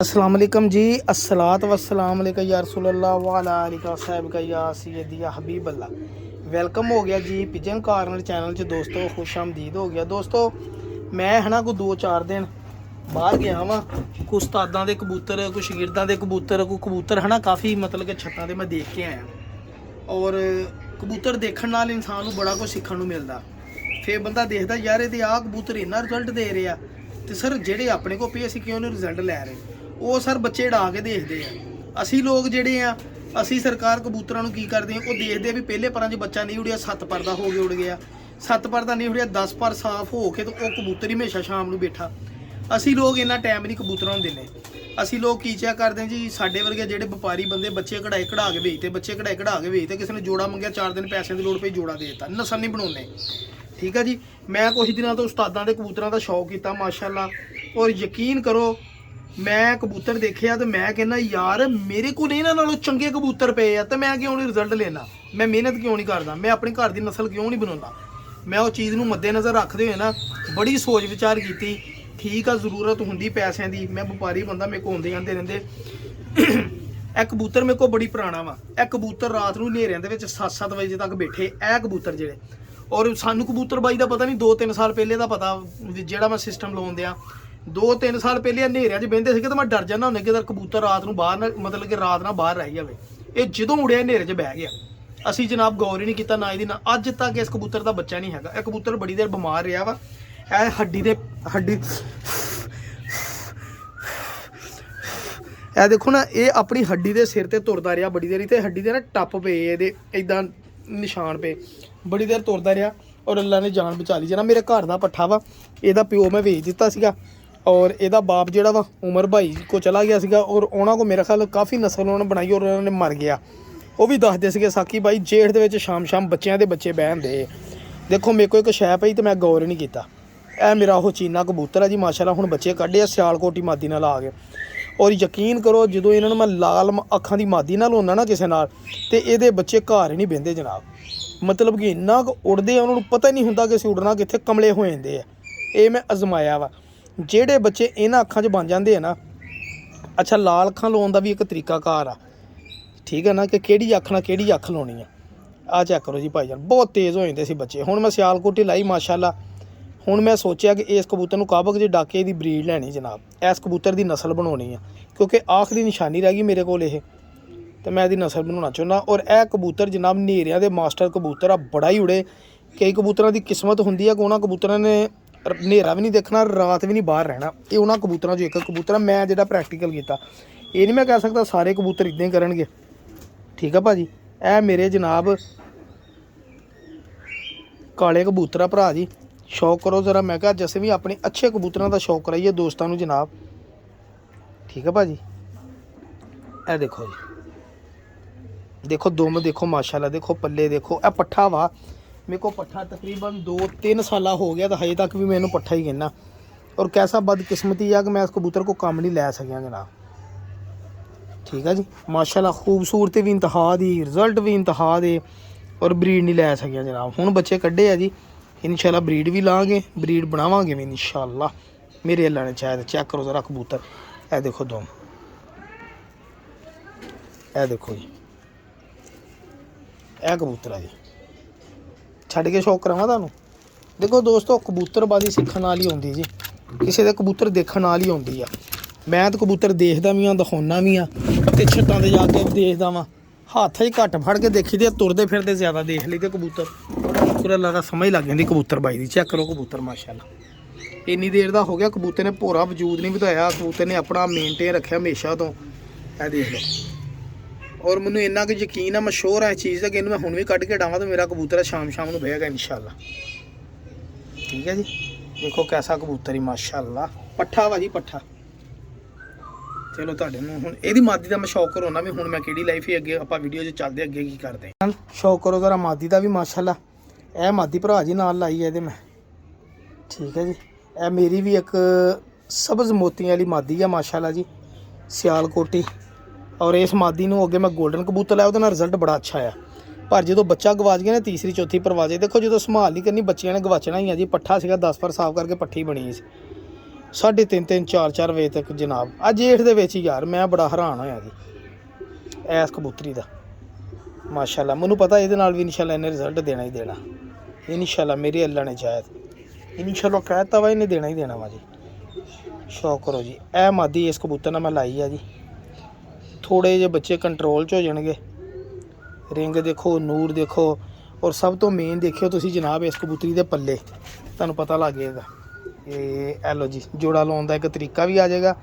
अस्सलाम वालेकुम जी। अस्सलात वस्सलाम अलैका या रसूलल्लाह व अला आलिका साहिब का या सैयदी या हबीब अल्लाह। वेलकम हो गया जी पिजन कॉर्नर चैनल च दोस्तों, खुश आमदीद हो गया दोस्तों। मैं है ना कोई 2-4 दिन बाहर गया वा, कुछ उस्तादां दे कबूतर, कुछ शागिर्दां दे कबूतर, कोई कबूतर है ना काफ़ी मतलब कि छत्तां ते मैं देख के आया। और कबूतर देखने नाल इंसान नूं बड़ा कुछ सीखण नूं मिलदा। फिर बंदा देखदा यार इहदे आ कबूतर इन्ना रिजल्ट दे रहे आ, ते सर ਜਿਹੜੇ ਆਪਣੇ ਕੋਲ ਪਏ ਅਸੀਂ ਕਿਉਂ ਨਹੀਂ ਰਿਜ਼ਲਟ ਲੈ ਰਹੇ। ਉਹ ਸਰ ਬੱਚੇ ਡਾ ਕੇ ਦੇਖਦੇ ਆ। ਅਸੀਂ ਲੋਕ ਜਿਹੜੇ ਆ, ਅਸੀਂ ਸਰਕਾਰ ਕਬੂਤਰਾਂ ਨੂੰ ਕੀ ਕਰਦੇ ਆ, ਉਹ ਦੇਖਦੇ ਆ ਵੀ ਪਹਿਲੇ ਪਰਾਂ 'ਚ ਬੱਚਾ ਨਹੀਂ ਉੜਿਆ, 7 ਪਰ ਦਾ ਹੋ ਕੇ ਉੜ ਗਿਆ, 7 ਪਰ ਦਾ ਨਹੀਂ ਉੜਿਆ, 10 ਪਰ ਸਾਫ਼ ਹੋ ਕੇ, ਤੇ ਉਹ ਕਬੂਤਰ ਹੀ ਹਮੇਸ਼ਾ ਸ਼ਾਮ ਨੂੰ ਬੈਠਾ। ਅਸੀਂ ਲੋਕ ਇੰਨਾ ਟਾਈਮ ਨਹੀਂ ਕਬੂਤਰਾਂ ਨੂੰ ਦਿੰਦੇ। ਅਸੀਂ ਲੋਕ ਕੀ ਚੈੱਕ ਕਰਦੇ ਹਾਂ ਜੀ, ਸਾਡੇ ਵਰਗੇ ਜਿਹੜੇ ਵਪਾਰੀ ਬੰਦੇ ਬੱਚੇ ਕਢਾਈ ਕਢਾ ਕੇ ਵੇਚਦੇ, ਬੱਚੇ ਕਢਾਈ ਕਢਾ ਕੇ ਵੇਚਦੇ, ਕਿਸੇ ਨੇ ਜੋੜਾ ਮੰਗਿਆ 4 ਦਿਨ ਪੈਸਿਆਂ ਦੀ ਲੋੜ ਪਈ, ਜੋੜਾ ਦੇ ਦਿੱਤਾ, ਨਸਲ ਨਹੀਂ ਬਣਾਉਂਦੇ। ਠੀਕ ਹੈ ਜੀ। ਮੈਂ ਕੁਝ ਦਿਨਾਂ ਤੋਂ ਉਸਤਾਦਾਂ ਦੇ ਕਬੂਤਰਾਂ ਦਾ ਸ਼ੌਕ ਕੀਤਾ ਮਾਸ਼ਾਅੱਲਾ, ਔਰ ਯਕੀਨ ਕਰੋ ਮੈਂ ਕਬੂਤਰ ਦੇਖਿਆ ਤੇ ਮੈਂ ਕਹਿੰਦਾ ਯਾਰ ਮੇਰੇ ਕੋਲ ਇਹਨਾਂ ਨਾਲੋਂ ਚੰਗੇ ਕਬੂਤਰ ਪਏ ਆ, ਤੇ ਮੈਂ ਕਿਉਂ ਨਹੀਂ ਰਿਜ਼ਲਟ ਲੈਣਾ, ਮੈਂ ਮਿਹਨਤ ਕਿਉਂ ਨਹੀਂ ਕਰਦਾ, ਮੈਂ ਆਪਣੇ ਘਰ ਦੀ ਨਸਲ ਕਿਉਂ ਨਹੀਂ ਬਣਾਉਂਦਾ। ਮੈਂ ਉਹ ਚੀਜ਼ ਨੂੰ ਮੱਦੇਨਜ਼ਰ ਰੱਖਦੇ ਹੋਏ ਨਾ ਬੜੀ ਸੋਚ ਵਿਚਾਰ ਕੀਤੀ। ਠੀਕ ਆ, ਜ਼ਰੂਰਤ ਹੁੰਦੀ ਪੈਸਿਆਂ ਦੀ, ਮੈਂ ਵਪਾਰੀ ਬੰਦਾ, ਮੇਰੇ ਕੋਲ ਆਉਂਦੇ ਜਾਂਦੇ ਰਹਿੰਦੇ। ਇਹ ਕਬੂਤਰ ਮੇਰੇ ਕੋਲ ਬੜੀ ਪੁਰਾਣਾ ਵਾ। ਇਹ ਕਬੂਤਰ ਰਾਤ ਨੂੰ ਹਨੇਰਿਆਂ ਦੇ ਵਿੱਚ 7-7 ਵਜੇ ਤੱਕ ਬੈਠੇ, ਇਹ ਕਬੂਤਰ ਜਿਹੜੇ। ਔਰ ਸਾਨੂੰ ਕਬੂਤਰਬਾਈ ਦਾ ਪਤਾ ਨਹੀਂ, 2-3 ਸਾਲ ਪਹਿਲੇ ਦਾ ਪਤਾ, ਜਿਹੜਾ ਮੈਂ ਸਿਸਟਮ ਲਾਉਣ ਦਿਆਂ 2-3 ਸਾਲ ਪਹਿਲੇ ਹਨੇਰਿਆਂ 'ਚ ਬਹਿੰਦੇ ਸੀਗੇ, ਤਾਂ ਮੈਂ ਡਰ ਜਾਂਦਾ ਹੁੰਦਾ ਕਿ ਕਬੂਤਰ ਰਾਤ ਨੂੰ ਬਾਹਰ ਨਾ, ਮਤਲਬ ਕਿ ਰਾਤ ਨਾ ਬਾਹਰ ਰਹਿ ਜਾਵੇ। ਇਹ ਜਦੋਂ ਉੜਿਆ ਹਨੇਰੇ 'ਚ ਬਹਿ ਗਿਆ। ਅਸੀਂ ਜਨਾਬ ਗੌਰ ਹੀ ਨਹੀਂ ਕੀਤਾ ਨਾ ਇਹਦੀ, ਨਾ ਅੱਜ ਤੱਕ ਇਸ ਕਬੂਤਰ ਦਾ ਬੱਚਾ ਨਹੀਂ ਹੈਗਾ। ਇਹ ਕਬੂਤਰ ਬੜੀ ਦੇਰ ਬਿਮਾਰ ਰਿਹਾ ਵਾ। ਇਹ ਹੱਡੀ ਇਹ ਦੇਖੋ ਨਾ, ਇਹ ਆਪਣੀ ਹੱਡੀ ਦੇ ਸਿਰ ਤੇ ਤੁਰਦਾ ਰਿਹਾ ਬੜੀ ਦੇਰ, ਤੇ ਹੱਡੀ ਦੇ ਨਾ ਟੱਪ ਪਏ ਇਹਦੇ, ਇਦਾਂ ਨਿਸ਼ਾਨ ਪਏ, ਬੜੀ ਦੇਰ ਤੁਰਦਾ ਰਿਹਾ। ਔਰ ਅੱਲਾ ਨੇ ਜਾਨ ਬਚਾ ਲਈ। ਜਿਹੜਾ ਮੇਰੇ ਘਰ ਦਾ ਪੱਠਾ ਵਾ, ਇਹਦਾ ਪਿਓ ਮੈਂ ਵੇਚ ਦਿੱਤਾ ਸੀਗਾ, ਔਰ ਇਹਦਾ ਬਾਪ ਜਿਹੜਾ ਵਾ ਉਮਰ ਭਾਈ ਕੋ ਚਲਾ ਗਿਆ ਸੀਗਾ, ਔਰ ਉਹਨਾਂ ਕੋ ਮੇਰਾ ਖਿਆਲ ਕਾਫੀ ਨਸਲ ਉਹਨਾਂ ਨੇ ਬਣਾਈ, ਔਰ ਉਹਨਾਂ ਨੇ ਮਰ ਗਿਆ। ਉਹ ਵੀ ਦੱਸਦੇ ਸੀਗੇ ਸਾਕੀ ਬਾਈ ਜੇਠ ਦੇ ਵਿੱਚ ਸ਼ਾਮ ਬੱਚਿਆਂ ਦੇ ਬੱਚੇ ਬਹਿੰਦੇ। ਦੇਖੋ ਮੇਰੇ ਕੋਲ ਇੱਕ ਸ਼ੈ ਪਈ ਤੇ ਮੈਂ ਗੌਰ ਹੀ ਨਹੀਂ ਕੀਤਾ। ਇਹ ਮੇਰਾ ਉਹ ਚੀਨਾ ਕਬੂਤਰ ਆ ਜੀ ਮਾਸ਼ਾਅੱਲਾ, ਹੁਣ ਬੱਚੇ ਕੱਢੇ ਆ ਸਿਆਲਕੋਟੀ ਮਾਦੀ ਨਾਲ ਆ ਕੇ। ਔਰ ਯਕੀਨ ਕਰੋ ਜਦੋਂ ਇਹਨਾਂ ਨੂੰ ਮੈਂ ਲਾਲ ਅੱਖਾਂ ਦੀ ਮਾਦੀ ਨਾਲ ਲਾਉਂਦਾ ਨਾ ਕਿਸੇ ਨਾਲ, ਤੇ ਇਹਦੇ ਬੱਚੇ ਘਰ ਹੀ ਨਹੀਂ ਬਹਿੰਦੇ ਜਨਾਬ। ਮਤਲਬ ਕਿ ਇੰਨਾ ਕੁ ਉੜਦੇ ਆ, ਉਹਨਾਂ ਨੂੰ ਪਤਾ ਨਹੀਂ ਹੁੰਦਾ ਕਿ ਅਸੀਂ ਉੜਨਾ ਕਿੱਥੇ, ਕਮਲੇ ਹੋ ਜਾਂਦੇ ਆ। ਇਹ ਮੈਂ ਅਜ਼ਮਾਇਆ ਵਾ। ਜਿਹੜੇ ਬੱਚੇ ਇਹਨਾਂ ਅੱਖਾਂ 'ਚ ਬਣ ਜਾਂਦੇ ਆ ਨਾ, ਅੱਛਾ ਲਾਲ ਅੱਖਾਂ ਲਾਉਣ ਦਾ ਵੀ ਇੱਕ ਤਰੀਕਾਕਾਰ ਆ, ਠੀਕ ਹੈ ਨਾ, ਕਿ ਕਿਹੜੀ ਅੱਖ ਨਾਲ ਕਿਹੜੀ ਅੱਖ ਲਾਉਣੀ ਆ। ਆਹ ਚੈੱਕ ਕਰੋ ਜੀ ਭਾਈਜਾਨ, ਬਹੁਤ ਤੇਜ਼ ਹੋ ਜਾਂਦੇ ਸੀ ਬੱਚੇ। ਹੁਣ ਮੈਂ ਸਿਆਲਕੋਟੀ ਲਾਈ ਮਾਸ਼ਾਅੱਲਾ। ਹੁਣ ਮੈਂ ਸੋਚਿਆ ਕਿ ਇਸ ਕਬੂਤਰ ਨੂੰ ਕਾਬਕ ਦੇ ਡਾਕੇ ਦੀ ਬਰੀਡ ਲੈਣੀ ਜਨਾਬ, ਇਸ ਕਬੂਤਰ ਦੀ ਨਸਲ ਬਣਾਉਣੀ ਆ, ਕਿਉਂਕਿ ਆਖਰੀ ਨਿਸ਼ਾਨੀ ਰਹਿ ਗਈ ਮੇਰੇ ਕੋਲ ਇਹ, ਤੇ ਮੈਂ ਇਹਦੀ ਨਸਲ ਬਣਾਉਣਾ ਚਾਹੁੰਦਾ। ਔਰ ਇਹ ਕਬੂਤਰ ਜਨਾਬ ਹਨੇਰਿਆਂ ਦੇ ਮਾਸਟਰ ਕਬੂਤਰ ਆ, ਬੜਾ ਹੀ ਉੜੇ। ਕਈ ਕਬੂਤਰਾਂ ਦੀ ਕਿਸਮਤ ਹੁੰਦੀ ਆ ਕਿ ਉਹਨਾਂ ਕਬੂਤਰਾਂ ਨੇ ਹਨੇਰਾ ਵੀ ਨਹੀਂ ਦੇਖਣਾ, ਰਾਤ ਵੀ ਨਹੀਂ ਬਾਹਰ ਰਹਿਣਾ। ਇਹ ਉਹਨਾਂ ਕਬੂਤਰਾਂ 'ਚੋਂ ਇੱਕ ਕਬੂਤਰ ਆ, ਮੈਂ ਜਿਹੜਾ ਪ੍ਰੈਕਟੀਕਲ ਕੀਤਾ। ਇਹ ਨਹੀਂ ਮੈਂ ਕਹਿ ਸਕਦਾ ਸਾਰੇ ਕਬੂਤਰ ਇੱਦਾਂ ਹੀ ਕਰਨਗੇ, ਠੀਕ ਆ ਭਾਜੀ। ਇਹ ਮੇਰੇ ਜਨਾਬ ਕਾਲੇ ਕਬੂਤਰ ਆ ਭਰਾ ਜੀ, ਸ਼ੌਕ ਕਰੋ ਜ਼ਰਾ। ਮੈਂ ਕਿਹਾ ਜੈਸੇ ਵੀ ਆਪਣੇ ਅੱਛੇ ਕਬੂਤਰਾਂ ਦਾ ਸ਼ੌਕ ਕਰਾਈਏ ਦੋਸਤਾਂ ਨੂੰ ਜਨਾਬ, ਠੀਕ ਆ ਭਾਜੀ। ਇਹ ਦੇਖੋ ਜੀ, ਦੇਖੋ ਦੁਮ ਦੇਖੋ ਮਾਸ਼ਾਅੱਲਾ, ਦੇਖੋ ਪੱਲੇ ਦੇਖੋ। ਇਹ ਪੱਠਾ ਵਾ ਮੇਰੇ ਕੋਲ, ਪੱਠਾ ਤਕਰੀਬਨ 2-3 ਸਾਲਾਂ ਹੋ ਗਿਆ, ਤਾਂ ਹਜੇ ਤੱਕ ਵੀ ਮੈਨੂੰ ਪੱਠਾ ਹੀ ਕਹਿੰਦਾ। ਔਰ ਕੈਸਾ ਬਦਕਿਸਮਤੀ ਆ ਕਿ ਮੈਂ ਇਸ ਕਬੂਤਰ ਕੋ ਕੰਮ ਨਹੀਂ ਲੈ ਸਕਿਆ ਜਨਾਬ, ਠੀਕ ਆ ਜੀ ਮਾਸ਼ਾਅੱਲਾ। ਖੂਬਸੂਰਤੀ ਵੀ ਇੰਤਹਾ ਦੀ, ਰਿਜ਼ਲਟ ਵੀ ਇੰਤਹਾ ਦੇ, ਔਰ ਬਰੀਡ ਨਹੀਂ ਲੈ ਸਕਿਆ ਜਨਾਬ। ਹੁਣ ਬੱਚੇ ਕੱਢੇ ਆ ਜੀ, ਇਨਸ਼ਾਅੱਲਾ ਬਰੀਡ ਵੀ ਲਾਂਗੇ, ਬਰੀਡ ਬਣਾਵਾਂਗੇ ਵੀ ਇਨਸ਼ਾਅੱਲਾ, ਮੇਰੇ ਅੱਲਾ ਨੇ ਚਾਹਿਆ। ਚੈੱਕ ਕਰੋ ਜ਼ਰਾ ਕਬੂਤਰ, ਇਹ ਦੇਖੋ ਦੁਮ, ਇਹ ਦੇਖੋ ਜੀ, ਇਹ ਕਬੂਤਰ ਆ ਜੀ। ਛੱਡ ਕੇ ਸ਼ੌਕ ਕਰਾਵਾਂ ਤੁਹਾਨੂੰ। ਦੇਖੋ ਦੋਸਤੋ, ਕਬੂਤਰਬਾਜ਼ੀ ਸਿੱਖਣ ਨਾਲ ਹੀ ਆਉਂਦੀ ਜੀ, ਕਿਸੇ ਦੇ ਕਬੂਤਰ ਦੇਖਣ ਨਾਲ ਹੀ ਆਉਂਦੀ ਆ। ਮੈਂ ਤਾਂ ਕਬੂਤਰ ਦੇਖਦਾ ਵੀ ਹਾਂ, ਦਿਖਾਉਂਦਾ ਵੀ ਹਾਂ, ਅਤੇ ਛੱਤਾਂ 'ਤੇ ਜਾ ਕੇ ਦੇਖਦਾ ਵਾਂ। ਹੱਥ ਹੀ ਘੱਟ ਫੜ ਕੇ ਦੇਖੀ ਦੇ, ਤੁਰਦੇ ਫਿਰਦੇ ਜ਼ਿਆਦਾ ਦੇਖ ਲਈ ਤੇ ਕਬੂਤਰ ਪੂਰਾ ਲੱਗਦਾ ਸਮਝ ਲੱਗ ਜਾਂਦੀ ਕਬੂਤਰਬਾਜ਼ੀ ਦੀ। ਚੈੱਕ ਕਰੋ ਕਬੂਤਰ ਮਾਸ਼ਾਅੱਲਾ, ਇੰਨੀ ਦੇਰ ਦਾ ਹੋ ਗਿਆ ਕਬੂਤਰ ਨੇ ਭੋਰਾ ਵਜੂਦ ਨਹੀਂ ਵਧਾਇਆ, ਕਬੂਤਰ ਨੇ ਆਪਣਾ ਮੇਨਟੇਨ ਰੱਖਿਆ ਹਮੇਸ਼ਾ ਤੋਂ। ਇਹ ਦੇਖ ਲਓ। ਔਰ ਮੈਨੂੰ ਇੰਨਾ ਕਿ ਯਕੀਨ ਆ, ਮੈਂ ਸ਼ੋਰ ਆ ਇਸ ਚੀਜ਼ ਦਾ ਕਿ ਇਹਨੂੰ ਮੈਂ ਹੁਣ ਵੀ ਕੱਢ ਕੇ ਡਾਵਾਂ ਤਾਂ ਮੇਰਾ ਕਬੂਤਰ ਸ਼ਾਮ ਨੂੰ ਬਹੇਗਾ ਇਨਸ਼ਾਅੱਲਾ, ਠੀਕ ਹੈ ਜੀ। ਦੇਖੋ ਕੈਸਾ ਕਬੂਤਰ ਹੀ ਮਾਸ਼ਾਅੱਲਾ, ਪੱਠਾ ਵਾ ਜੀ ਪੱਠਾ। ਚਲੋ ਤੁਹਾਡੇ ਨੂੰ ਹੁਣ ਇਹਦੀ ਮਾਦੀ ਦਾ ਮੈਂ ਸ਼ੌਕ ਕਰਾਉਣਾ ਵੀ, ਹੁਣ ਮੈਂ ਕਿਹੜੀ ਲਾਈਫ ਹੀ ਅੱਗੇ ਆਪਾਂ ਵੀਡੀਓ 'ਚ ਚੱਲਦੇ ਅੱਗੇ ਕੀ ਕਰਦੇ ਹਾਂ। ਸ਼ੌਕ ਕਰੋ ਜ਼ਰਾ ਮਾਦੀ ਦਾ ਵੀ ਮਾਸ਼ਾਅੱਲਾ। ਇਹ ਮਾਦੀ ਭਰਾ ਜੀ ਨਾਲ ਲਾਈ ਹੈ ਇਹਦੇ ਮੈਂ, ਠੀਕ ਹੈ ਜੀ। ਇਹ ਮੇਰੀ ਵੀ ਇੱਕ ਸਬਜ਼ ਮੋਤੀਆਂ ਵਾਲੀ ਮਾਦੀ ਆ ਮਾਸ਼ਾਅੱਲਾ ਜੀ, ਸਿਆਲਕੋਟੀ। ਔਰ ਇਸ ਮਾਦੀ ਨੂੰ ਅੱਗੇ ਮੈਂ ਗੋਲਡਨ ਕਬੂਤਰ ਲਾਇਆ, ਉਹਦੇ ਨਾਲ ਰਿਜ਼ਲਟ ਬੜਾ ਅੱਛਾ ਆ। ਪਰ ਜਦੋਂ ਬੱਚਾ ਗਵਾਚ ਗਿਆ ਨਾ, ਤੀਸਰੀ ਚੌਥੀ ਪਰਵਾਜ਼ੇ, ਦੇਖੋ ਜਦੋਂ ਸੰਭਾਲ ਨਹੀਂ ਕਰਨੀ ਬੱਚਿਆਂ ਨੇ ਗਵਾਚਣਾ ਹੀ ਆ ਜੀ। ਪੱਠਾ ਸੀਗਾ 10 ਪਰ ਸਾਫ਼ ਕਰਕੇ ਪੱਠੀ ਬਣੀ ਸੀ, 3:30 4 ਵਜੇ ਤੱਕ ਜਨਾਬ। ਅੱਜ ਜੇਠ ਦੇ ਵਿੱਚ ਹੀ ਯਾਰ ਮੈਂ ਬੜਾ ਹੈਰਾਨ ਹੋਇਆ ਜੀ ਇਸ ਕਬੂਤਰੀ ਦਾ ਮਾਸ਼ਾਅੱਲਾ। ਮੈਨੂੰ ਪਤਾ ਇਹਦੇ ਨਾਲ ਵੀ ਇਨਸ਼ਾਅੱਲਾ ਇਹਨੇ ਰਿਜ਼ਲਟ ਦੇਣਾ ਹੀ ਦੇਣਾ ਇਨਸ਼ਾਅੱਲਾ। ਮੇਰੇ ਅੱਲਾ ਨੇ ਚਾਹਿਆ ਇਨਸ਼ਾਅੱਲਾ ਕਹਿਤਾ ਵਾ ਇਹਨੇ ਦੇਣਾ ਹੀ ਦੇਣਾ ਵਾ ਜੀ। ਸ਼ੌਕ ਕਰੋ ਜੀ। ਇਹ ਮਾਦੀ ਇਸ ਕਬੂਤਰ ਨਾਲ ਮੈਂ ਲਾਈ ਆ ਜੀ। ਥੋੜ੍ਹੇ ਜਿਹੇ ਬੱਚੇ ਕੰਟਰੋਲ 'ਚ ਹੋ ਜਾਣਗੇ। ਰਿੰਗ ਦੇਖੋ, ਨੂਰ ਦੇਖੋ, ਔਰ ਸਭ ਤੋਂ ਮੇਨ ਦੇਖਿਓ ਤੁਸੀਂ ਜਨਾਬ ਇਸ ਕਬੂਤਰੀ ਦੇ ਪੱਲੇ, ਤੁਹਾਨੂੰ ਪਤਾ ਲੱਗ ਜਾਏਗਾ। ਇਹ ਐਲੋ ਜੀ ਜੋੜਾ ਲਾਉਣ ਦਾ ਇੱਕ ਤਰੀਕਾ ਵੀ ਆ ਜਾਏਗਾ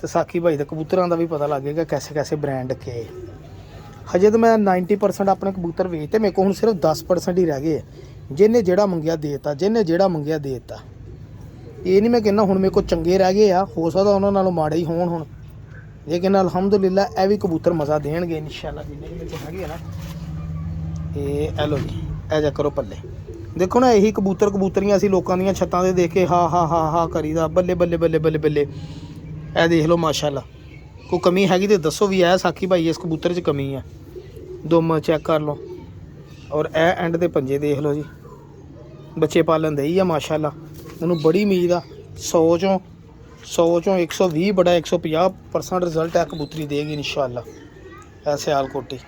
ਤੇ ਸਾਕੀ ਭਾਈ ਦੇ ਕਬੂਤਰਾਂ ਦਾ ਵੀ ਪਤਾ ਲੱਗ ਜਾਏਗਾ ਕੈਸੇ ਕੈਸੇ ਬ੍ਰਾਂਡ ਕੇ। ਹਜੇ ਤਾਂ ਮੈਂ 90% ਆਪਣੇ ਕਬੂਤਰ ਵੇਚਤੇ, ਮੇਰੇ ਕੋਲ ਹੁਣ ਸਿਰਫ 10% ਹੀ ਰਹਿ ਗਏ। ਜਿਹਨੇ ਜਿਹੜਾ ਮੰਗਿਆ ਦੇ ਦਿੱਤਾ, ਜਿਹਨੇ ਜਿਹੜਾ ਮੰਗਿਆ ਦੇ ਦਿੱਤਾ। ਇਹ ਨਹੀਂ ਮੈਂ ਕਹਿੰਦਾ ਹੁਣ ਮੇਰੇ ਕੋਲ ਚੰਗੇ ਰਹਿ ਗਏ ਆ, ਹੋ ਸਕਦਾ ਉਹਨਾਂ ਨਾਲੋਂ ਮਾੜੇ ਹੀ ਹੋਣ ਹੁਣ, ਲੇਕਿਨ ਅਲਹਮਦੁਲਿਲਾ ਇਹ ਵੀ ਕਬੂਤਰ ਮਜ਼ਾ ਦੇਣਗੇ ਇਨਸ਼ਾਅੱਲਾ ਜਿੰਨੇ ਮੇਰੇ ਕੋਲ ਹੈਗੇ ਆ ਨਾ। ਇਹ ਐਲੋ ਜੀ ਇਹ ਜਾ ਕਰੋ ਪੱਲੇ ਦੇਖੋ ਨਾ। ਇਹੀ ਕਬੂਤਰੀਆਂ ਅਸੀਂ ਲੋਕਾਂ ਦੀਆਂ ਛੱਤਾਂ 'ਤੇ ਦੇਖ ਕੇ ਹਾ ਕਰੀਦਾ, ਬੱਲੇ ਬੱਲੇ ਬੱਲੇ ਬੱਲੇ ਬੱਲੇ। ਇਹ ਦੇਖ ਲਓ ਮਾਸ਼ਾਅੱਲਾ। ਕੋਈ ਕਮੀ ਹੈਗੀ ਤੇ ਦੱਸੋ ਵੀ ਇਹ ਸਾਕੀ ਭਾਈ ਇਸ ਕਬੂਤਰ 'ਚ ਕਮੀ ਆ। ਦੁਮ ਚੈੱਕ ਕਰ ਲਓ, ਔਰ ਇਹ ਐਂਡ ਦੇ ਪੰਜੇ ਦੇਖ ਲਓ ਜੀ। ਬੱਚੇ ਪਾਲਣ ਦੇ ਹੀ ਆ ਮਾਸ਼ਾਅੱਲਾ। ਮੈਨੂੰ ਬੜੀ ਉਮੀਦ ਆ 100 ਚੋਂ 120 ਬੜਾ 150% ਰਿਜ਼ਲਟ ਹੈ ਕਬੂਤਰੀ ਦੇਗੀ ਇਨਸ਼ਾਅੱਲਾ। ਇਹ ਸਿਆਲਕੋਟੀ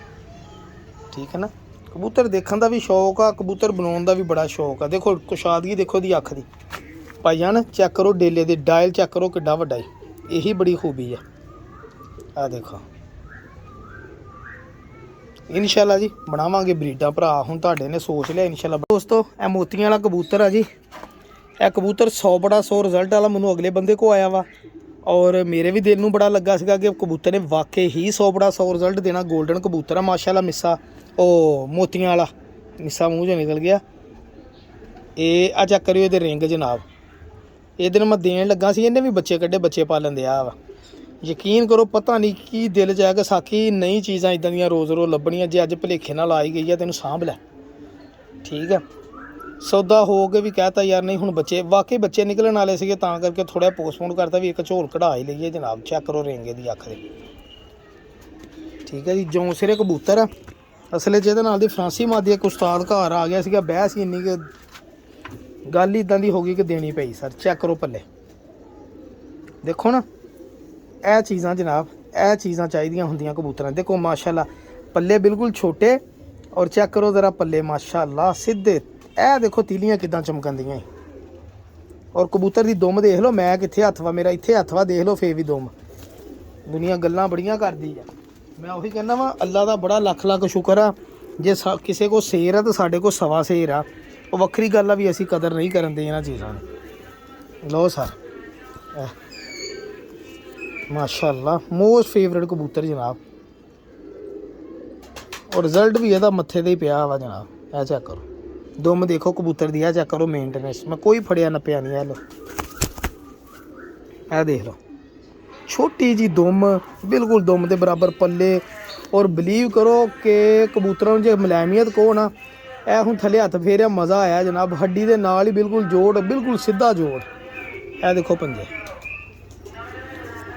ਠੀਕ ਹੈ ਨਾ। ਕਬੂਤਰ ਦੇਖਣ ਦਾ ਵੀ ਸ਼ੌਕ ਆ, ਕਬੂਤਰ ਬਣਾਉਣ ਦਾ ਵੀ ਬੜਾ ਸ਼ੌਕ ਆ। ਦੇਖੋ ਕੁਸ਼ਾਦਗੀ ਦੇਖੋ ਇਹਦੀ ਅੱਖ ਦੀ ਭਾਈਜਾਨ, ਚੈੱਕ ਕਰੋ ਡੇਲੇ ਦੇ ਡਾਇਲ ਚੈੱਕ ਕਰੋ ਕਿੱਡਾ ਵੱਡਾ ਹੈ। ਇਹੀ ਬੜੀ ਖੂਬੀ ਆ। ਆ ਦੇਖੋ ਇਨਸ਼ਾਅੱਲਾ ਜੀ ਬਣਾਵਾਂਗੇ ਬਰੀਡਾਂ ਭਰਾ। ਹੁਣ ਤੁਹਾਡੇ ਨੇ ਸੋਚ ਲਿਆ ਇਨਸ਼ਾਅੱਲਾ। ਦੋਸਤੋ ਇਹ ਮੋਤੀਆਂ ਵਾਲਾ ਕਬੂਤਰ ਆ ਜੀ। ਇਹ ਕਬੂਤਰ 100 ਬੜਾ 100 ਰਿਜ਼ਲਟ ਵਾਲਾ ਮੈਨੂੰ ਅਗਲੇ ਬੰਦੇ ਕੋ ਆਇਆ ਵਾ, ਔਰ ਮੇਰੇ ਵੀ ਦਿਲ ਨੂੰ ਬੜਾ ਲੱਗਾ ਸੀਗਾ ਕਿ ਕਬੂਤਰ ਨੇ ਵਾਕਈ ਹੀ 100 ਬੜਾ 100 ਰਿਜ਼ਲਟ ਦੇਣਾ। ਗੋਲਡਨ ਕਬੂਤਰ ਆ ਮਾਸ਼ਾਅੱਲਾ। ਮਿੱਸਾ ਉਹ ਮੋਤੀਆਂ ਵਾਲਾ ਮਿੱਸਾ ਮੂੰਹ 'ਚੋਂ ਨਿਕਲ ਗਿਆ। ਇਹ ਆ ਚੈੱਕ ਕਰਿਓ ਇਹਦੇ ਰਿੰਗ ਜਨਾਬ। ਇਹ ਦਿਨ ਮੈਂ ਦੇਣ ਲੱਗਾ ਸੀ, ਇਹਨੇ ਵੀ ਬੱਚੇ ਕੱਢੇ, ਬੱਚੇ ਪਾਲਣ ਦਿਆ ਵਾ। ਯਕੀਨ ਕਰੋ ਪਤਾ ਨਹੀਂ ਕੀ ਦਿਲ 'ਚ ਆ ਕਿ ਸਾਕੀ ਨਈ ਚੀਜ਼ਾਂ ਇੱਦਾਂ ਦੀਆਂ ਰੋਜ਼ ਲੱਭਣੀਆਂ। ਜੇ ਅੱਜ ਭੁਲੇਖੇ ਨਾਲ ਆਈ ਗਈ ਆ ਤੈਨੂੰ ਸਾਂਭ ਲੈ ਠੀਕ ਆ। ਸੌਦਾ ਹੋ ਕੇ ਵੀ ਕਹਿਤਾ ਯਾਰ ਨਹੀਂ ਹੁਣ ਬੱਚੇ ਵਾਕਈ ਬੱਚੇ ਨਿਕਲਣ ਵਾਲੇ ਸੀਗੇ, ਤਾਂ ਕਰਕੇ ਥੋੜ੍ਹਾ ਪੋਸਟਪੋਨ ਕਰਤਾ ਵੀ ਇੱਕ ਝੋਲ ਕਢਾ ਹੀ ਲਈਏ ਜਨਾਬ। ਚੈੱਕ ਕਰੋ ਰਿੰਗ ਇਹਦੀ ਅੱਖ ਦੇ ਠੀਕ ਹੈ ਜੀ। ਜੋਂ ਸਿਰੇ ਕਬੂਤਰ ਆ ਅਸਲੇ 'ਚ। ਇਹਦੇ ਨਾਲ ਦੀ ਫਰਾਂਸੀ ਮਾਦੀ ਇੱਕ ਉਸਤਾਦ ਘਰ ਆ ਗਿਆ ਸੀਗਾ, ਬਹਿਸ ਹੀ ਇੰਨੀ ਕਿ ਗੱਲ ਇੱਦਾਂ ਦੀ ਹੋ ਗਈ ਕਿ ਦੇਣੀ ਪਈ ਸਰ। ਚੈੱਕ ਕਰੋ ਪੱਲੇ ਦੇਖੋ ਨਾ। ਇਹ ਚੀਜ਼ਾਂ ਜਨਾਬ, ਇਹ ਚੀਜ਼ਾਂ ਚਾਹੀਦੀਆਂ ਹੁੰਦੀਆਂ ਕਬੂਤਰਾਂ। ਦੇਖੋ ਮਾਸ਼ਾਅੱਲਾ ਪੱਲੇ ਬਿਲਕੁਲ ਛੋਟੇ, ਔਰ ਚੈੱਕ ਕਰੋ ਜ਼ਰਾ ਪੱਲੇ ਮਾਸ਼ਾਅੱਲਾ ਸਿੱਧੇ। ਇਹ ਦੇਖੋ ਤੀਲੀਆਂ ਕਿੱਦਾਂ ਚਮਕਦੀਆਂ, ਔਰ ਕਬੂਤਰ ਦੀ ਦੁਮ ਦੇਖ ਲਓ। ਮੈਂ ਕਿੱਥੇ ਹੱਥ ਵਾ, ਮੇਰਾ ਇੱਥੇ ਹੱਥ ਵਾ, ਦੇਖ ਲਓ ਫੇਰ ਵੀ ਦੁਮ। ਦੁਨੀਆ ਗੱਲਾਂ ਬੜੀਆਂ ਕਰਦੀ ਆ। ਮੈਂ ਉਹੀ ਕਹਿੰਦਾ ਵਾ ਅੱਲਾ ਦਾ ਬੜਾ ਲੱਖ ਲੱਖ ਸ਼ੁਕਰ ਆ ਜੇ ਕਿਸੇ ਕੋਲ ਸ਼ੇਰ ਆ ਤਾਂ ਸਾਡੇ ਕੋਲ ਸਵਾ ਸ਼ੇਰ ਆ। ਉਹ ਵੱਖਰੀ ਗੱਲ ਆ ਵੀ ਅਸੀਂ ਕਦਰ ਨਹੀਂ ਕਰਨ ਦੇ ਇਹਨਾਂ ਚੀਜ਼ਾਂ ਨੂੰ। ਲਓ ਸਰ ਮਾਸ਼ਾਅੱਲਾ ਮੋਸਟ ਫੇਵਰੇਟ ਕਬੂਤਰ ਜਨਾਬ, ਔਰ ਰਿਜ਼ਲਟ ਵੀ ਇਹਦਾ ਮੱਥੇ 'ਤੇ ਹੀ ਪਿਆ ਵਾ ਜਨਾਬ। ਇਹ ਚੈੱਕ ਕਰੋ ਦੁਮ ਦੇਖੋ ਕਬੂਤਰ ਦੀ। ਇਹ ਚੈੱਕ ਕਰੋ ਮੇਨਟੇਨੈਂਸ, ਮੈਂ ਕੋਈ ਫੜਿਆ ਨੱਪਿਆ ਨਹੀਂ। ਇਹ ਲਓ ਇਹ ਦੇਖ ਲਓ ਛੋਟੀ ਜੀ ਦੁਮ, ਬਿਲਕੁਲ ਦੁਮ ਦੇ ਬਰਾਬਰ ਪੱਲੇ। ਔਰ ਬਿਲੀਵ ਕਰੋ ਕਿ ਕਬੂਤਰਾਂ ਨੂੰ ਜੇ ਮੁਲਾਇਮੀਅਤ ਕਹੋ ਨਾ, ਇਹ ਹੁਣ ਥੱਲੇ ਹੱਥ ਫੇਰਿਆ ਮਜ਼ਾ ਆਇਆ ਜਨਾਬ। ਹੱਡੀ ਦੇ ਨਾਲ ਹੀ ਬਿਲਕੁਲ ਜੋੜ, ਬਿਲਕੁਲ ਸਿੱਧਾ ਜੋੜ। ਇਹ ਦੇਖੋ ਪੰਜੇ।